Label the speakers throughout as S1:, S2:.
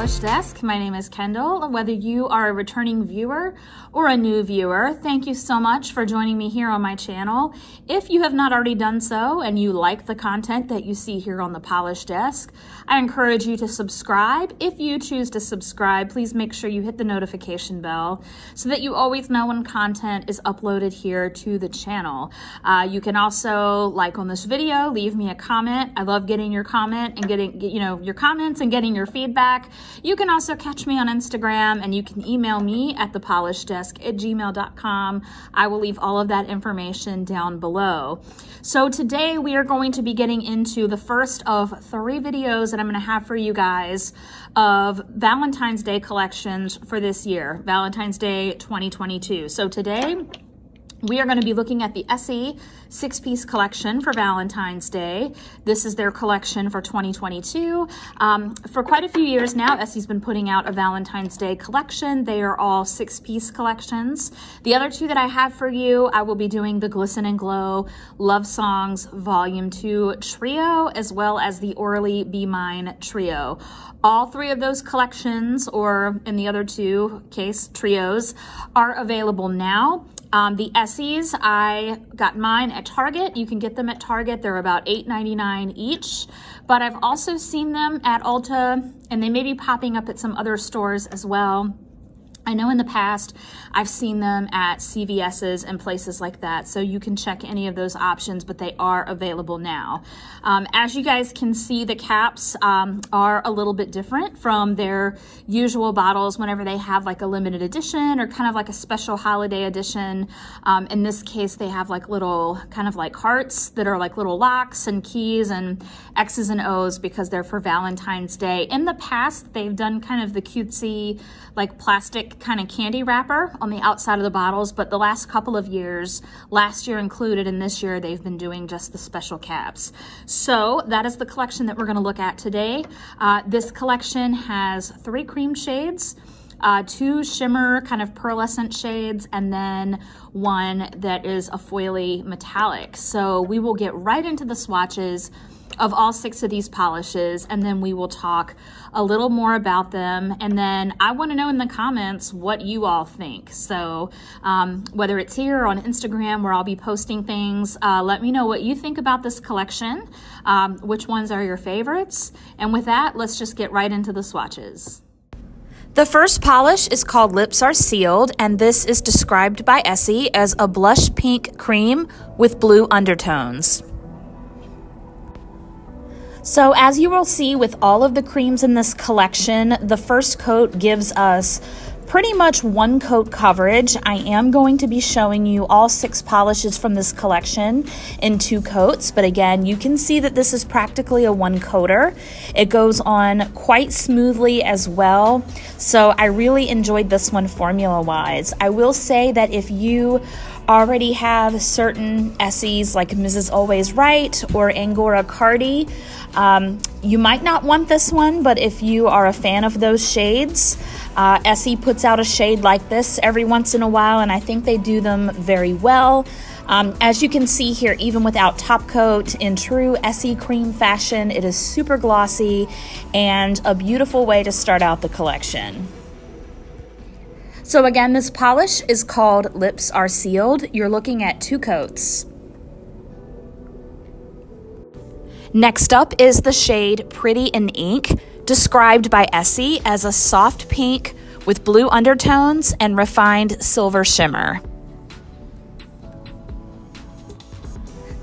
S1: Polished Desk. My name is Kendall. Whether you are a returning viewer or a new viewer, thank you so much for joining me here on my channel. If you have not already done so and you like the content that you see here on the Polished Desk, I encourage you to subscribe. If you choose to subscribe, please make sure you hit the notification bell so that you always know when content is uploaded here to the channel. You can also like on this video, leave me a comment. I love getting your comment and getting, your comments and getting your feedback. You can also catch me on Instagram and you can email me at thepolisheddesk@gmail.com. I will leave all of that information down below. So today we are going to be getting into the first of 3 videos that I'm going to have for you guys of Valentine's Day collections for this year, Valentine's Day 2022. So today we are going to be looking at the Essie 6-piece collection for Valentine's Day. This is their collection for 2022. For quite a few years now, Essie's been putting out a Valentine's Day collection. They are all 6-piece collections. The other 2 that I have for you, I will be doing the Glisten and Glow Love Songs Volume 2 Trio, as well as the Quill You Be Mine Trio. All 3 of those collections, or in the other 2 case, trios, are available now. The Essies, I got mine at Target. You can get them at Target. They're about $8.99 each, but I've also seen them at Ulta, and they may be popping up at some other stores as well. I know in the past I've seen them at CVS's and places like that, so you can check any of those options, but they are available now. As you guys can see, the caps are a little bit different from their usual bottles whenever they have like a limited edition or kind of like a special holiday edition. In this case, they have like little kind of like hearts that are like little locks and keys and X's and O's because they're for Valentine's Day. In the past, they've done kind of the cutesy like plastic kind of candy wrapper on the outside of the bottles, but the last couple of years, last year included and this year, they've been doing just the special caps. So that is the collection that we're going to look at today. This collection has 3 cream shades, 2 shimmer kind of pearlescent shades, and then 1 that is a foily metallic. So we will get right into the swatches of all 6 of these polishes, and then we will talk a little more about them. And then I want to know in the comments what you all think. So whether it's here or on Instagram where I'll be posting things, let me know what you think about this collection, which ones are your favorites. And with that, let's just get right into the swatches. The first polish is called Lips Are Sealed, and this is described by Essie as a blush pink cream with blue undertones. So as you will see with all of the creams in this collection, the first coat gives us pretty much 1 coat coverage. I am going to be showing you all 6 polishes from this collection in 2 coats, but again, you can see that this is practically a 1-coater. It goes on quite smoothly as well, so I really enjoyed this one formula-wise. I will say that if you already have certain Essies like Mrs. Always Right or Angora Cardi, you might not want this one, but if you are a fan of those shades, Essie puts out a shade like this every once in a while, and I think they do them very well. As you can see here, even without top coat, in true Essie cream fashion, it is super glossy and a beautiful way to start out the collection. So again, this polish is called Lips Are Sealed. You're looking at 2 coats. Next up is the shade Pretty in Ink, described by Essie as a soft pink with blue undertones and refined silver shimmer.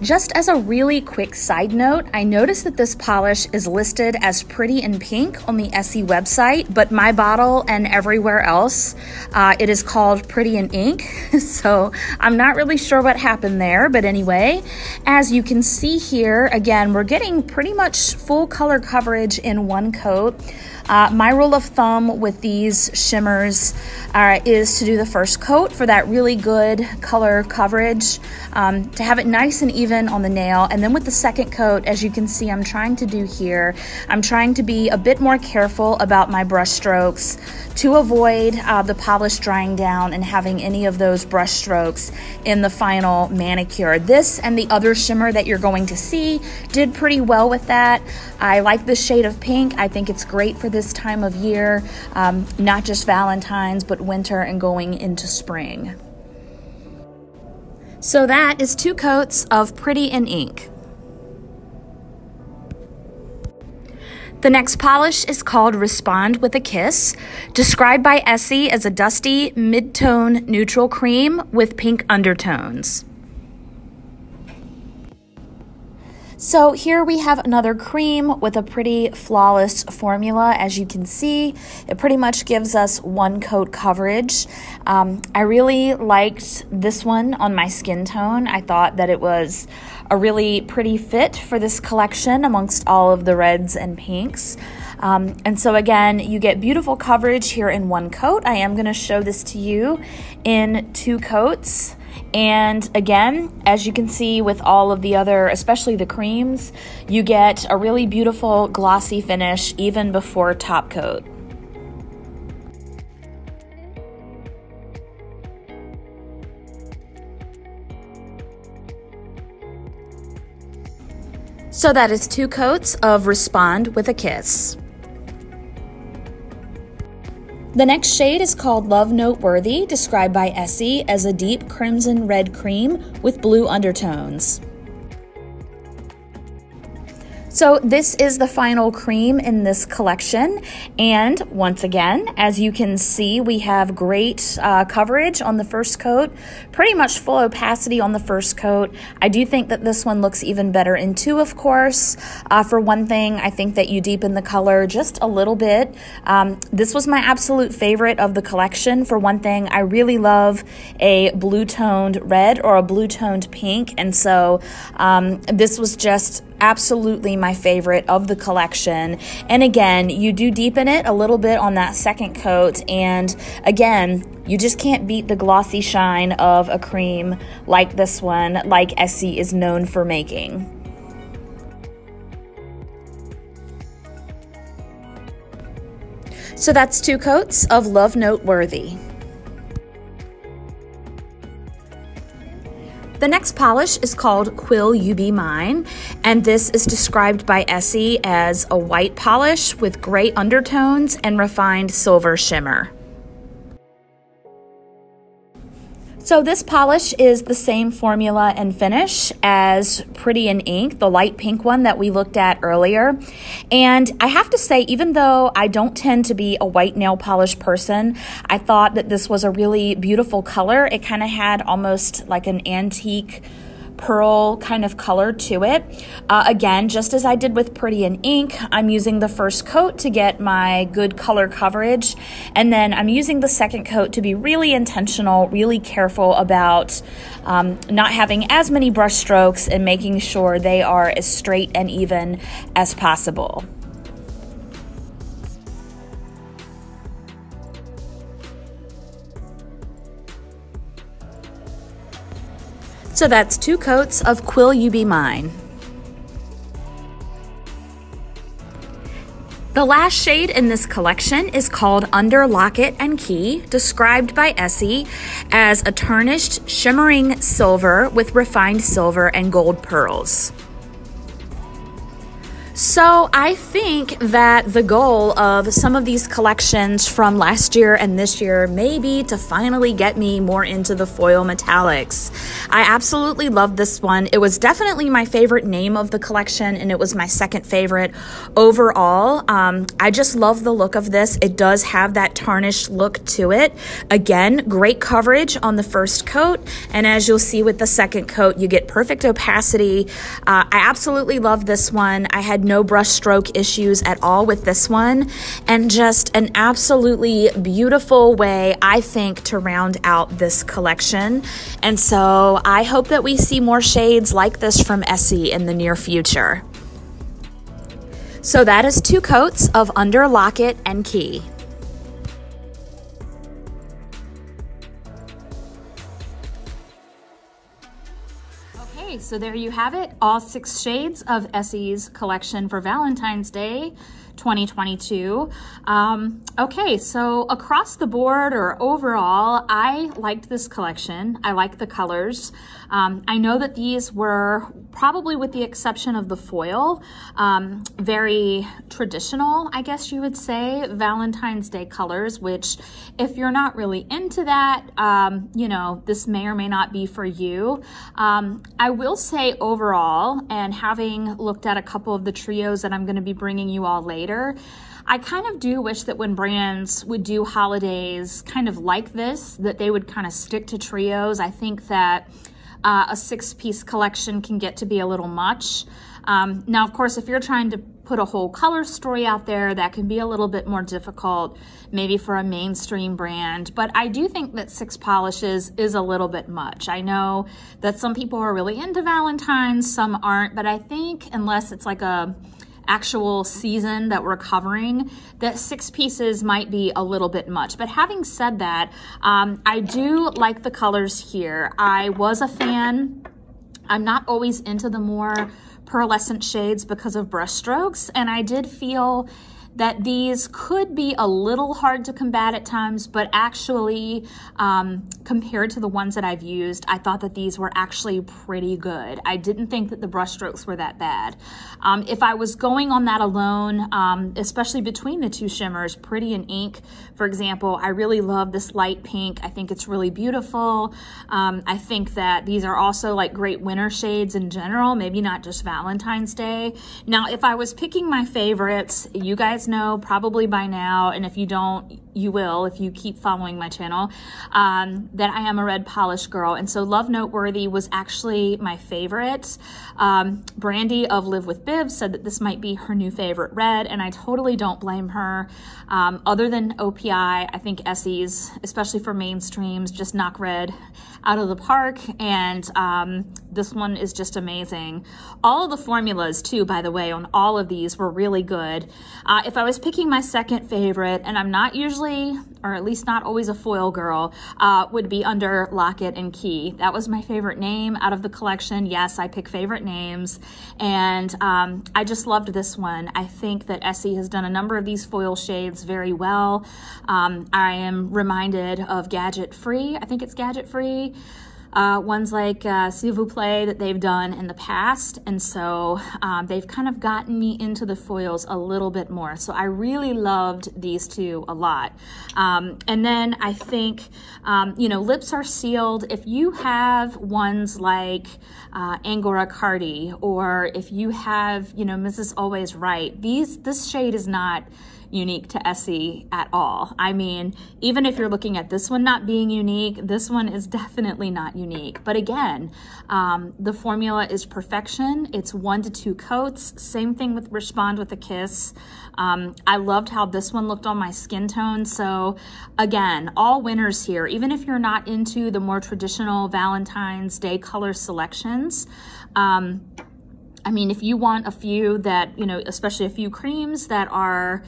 S1: Just as a really quick side note, I noticed that this polish is listed as Pretty in Pink on the Essie website, but my bottle and everywhere else, it is called Pretty in Ink. So I'm not really sure what happened there, but anyway, as you can see here, again, we're getting pretty much full color coverage in 1 coat. My rule of thumb with these shimmers is to do the first coat for that really good color coverage, to have it nice and even even on the nail. And then with the second coat, as you can see, I'm trying to do here, I'm trying to be a bit more careful about my brush strokes to avoid the polish drying down and having any of those brush strokes in the final manicure. This and the other shimmer that you're going to see did pretty well with that. I like this shade of pink. I think it's great for this time of year, not just Valentine's, but winter and going into spring. So that is 2 coats of Pretty in Ink. The next polish is called Respond with a Kiss, described by Essie as a dusty mid-tone neutral cream with pink undertones. So here we have another cream with a pretty flawless formula. As you can see, it pretty much gives us 1 coat coverage. I really liked this one on my skin tone. I thought that it was a really pretty fit for this collection amongst all of the reds and pinks. And so again, you get beautiful coverage here in 1 coat. I am going to show this to you in 2 coats. And again, as you can see with all of the other, especially the creams, you get a really beautiful glossy finish even before top coat. So that is 2 coats of Respond with a Kiss. The next shade is called Love Noteworthy, described by Essie as a deep crimson red cream with blue undertones. So this is the final cream in this collection, and once again, as you can see, we have great coverage on the first coat, pretty much full opacity on the first coat. I do think that this one looks even better in 2, of course. For one thing, I think that you deepen the color just a little bit. This was my absolute favorite of the collection. For one thing, I really love a blue-toned red or a blue-toned pink, and so this was just absolutely my favorite of the collection. And again, you do deepen it a little bit on that second coat, and again, you just can't beat the glossy shine of a cream like this one, like Essie is known for making. So that's 2 coats of Love Noteworthy. The next polish is called Quill You Be Mine, and this is described by Essie as a white polish with gray undertones and refined silver shimmer. So this polish is the same formula and finish as Pretty in Ink, the light pink one that we looked at earlier. And I have to say, even though I don't tend to be a white nail polish person, I thought that this was a really beautiful color. It kind of had almost like an antique pearl kind of color to it. Again, just as I did with Pretty in Ink, I'm using the first coat to get my good color coverage, and then I'm using the second coat to be really intentional, really careful about not having as many brush strokes and making sure they are as straight and even as possible. So that's 2 coats of Quill You Be Mine. The last shade in this collection is called Under Locket Key, described by Essie as a tarnished, shimmering silver with refined silver and gold pearls. So I think that the goal of some of these collections from last year and this year may be to finally get me more into the foil metallics. I absolutely love this one. It was definitely my favorite name of the collection, and it was my second favorite overall. I just love the look of this. It does have that tarnished look to it. Again, great coverage on the first coat, and as you'll see with the second coat, you get perfect opacity. I absolutely love this one. I had no brush stroke issues at all with this one, and just an absolutely beautiful way, I think, to round out this collection. And so I hope that we see more shades like this from Essie in the near future. So that is 2 coats of Under Locket Key. so there you have it, all 6 shades of Essie's collection for Valentine's Day 2022. Okay, so across the board or overall, I liked this collection. I like the colors. I know that these were, probably with the exception of the foil, very traditional, I guess you would say, Valentine's Day colors, which if you're not really into that, you know, this may or may not be for you. I will say overall, and having looked at a couple of the trios that I'm going to be bringing you all later, I kind of do wish that when brands would do holidays kind of like this, that they would kind of stick to trios. I think that a 6-piece collection can get to be a little much. Now, of course, if you're trying to put a whole color story out there, that can be a little bit more difficult, maybe for a mainstream brand. But I do think that 6 polishes is a little bit much. I know that some people are really into Valentine's, some aren't, but I think unless it's like a actual season that we're covering, that 6 pieces might be a little bit much. But having said that, I do like the colors here. I was a fan. I'm not always into the more pearlescent shades because of brush strokes, and I did feel that these could be a little hard to combat at times, but actually compared to the ones that I've used, I thought that these were actually pretty good. I didn't think that the brush strokes were that bad. If I was going on that alone, especially between the 2 shimmers, Pretty and Ink, for example, I really love this light pink. I think it's really beautiful. I think that these are also like great winter shades in general, maybe not just Valentine's Day. Now, if I was picking my favorites, you guys know probably by now, and if you don't, you will if you keep following my channel, that I am a red polish girl, and so Love Noteworthy was actually my favorite. Brandy of Live with Bib said that this might be her new favorite red, and I totally don't blame her. Other than OPI, I think Essie's, especially for mainstreams, just knock red out of the park, and this one is just amazing. All of the formulas too, by the way, on all of these were really good. If I was picking my second favorite, and I'm not usually, or at least not always, a foil girl, would be under Locket and Key. That was my favorite name out of the collection. Yes, I pick favorite names, and I just loved this one. I think that Essie has done a number of these foil shades very well. I am reminded of Gadget Free. I think it's Gadget Free. Ones like S'il vous plaît that they've done in the past, and so they've kind of gotten me into the foils a little bit more. So I really loved these 2 a lot. And then I think, you know, Lips Are Sealed. If you have ones like Angora Cardi, or if you have, you know, Mrs. Always Right, this shade is not unique to Essie at all. I mean, even if you're looking at this one not being unique, this one is definitely not unique. But again, the formula is perfection. It's 1 to 2 coats. Same thing with Respond with a Kiss. I loved how this one looked on my skin tone. So again, all winners here, even if you're not into the more traditional Valentine's Day color selections. I mean, if you want a few that, you know, especially a few creams that are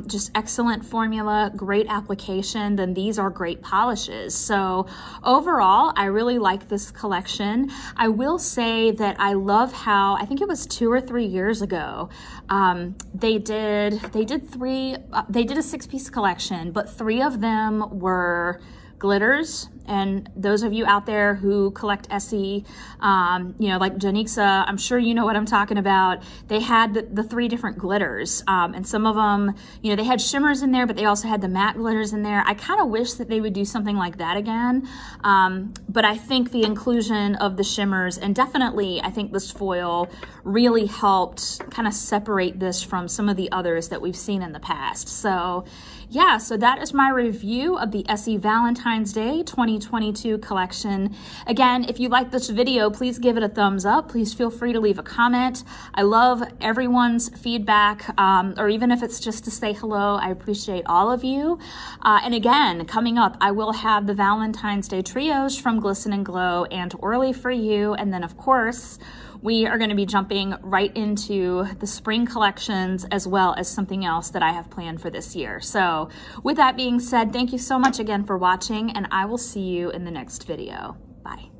S1: just excellent formula, great application, then these are great polishes. So overall, I really like this collection. I will say that I love how, I think it was 2 or 3 years ago, they did a 6-piece collection, but 3 of them were glitters. And those of you out there who collect Essie, you know, like Janixa, I'm sure you know what I'm talking about. They had the 3 different glitters, and some of them, you know, they had shimmers in there, but they also had the matte glitters in there. I kind of wish that they would do something like that again. But I think the inclusion of the shimmers, and definitely I think this foil really helped kind of separate this from some of the others that we've seen in the past. So yeah, so that is my review of the Essie Valentine's Day 2022 collection. Again, if you like this video, please give it a thumbs up. Please feel free to leave a comment. I love everyone's feedback, or even if it's just to say hello, I appreciate all of you. And again, coming up, I will have the Valentine's Day trios from Glisten and Glow and Orly for you. And then, of course, we are going to be jumping right into the spring collections, as well as something else that I have planned for this year. So with that being said, thank you so much again for watching, and I will see you in the next video. Bye.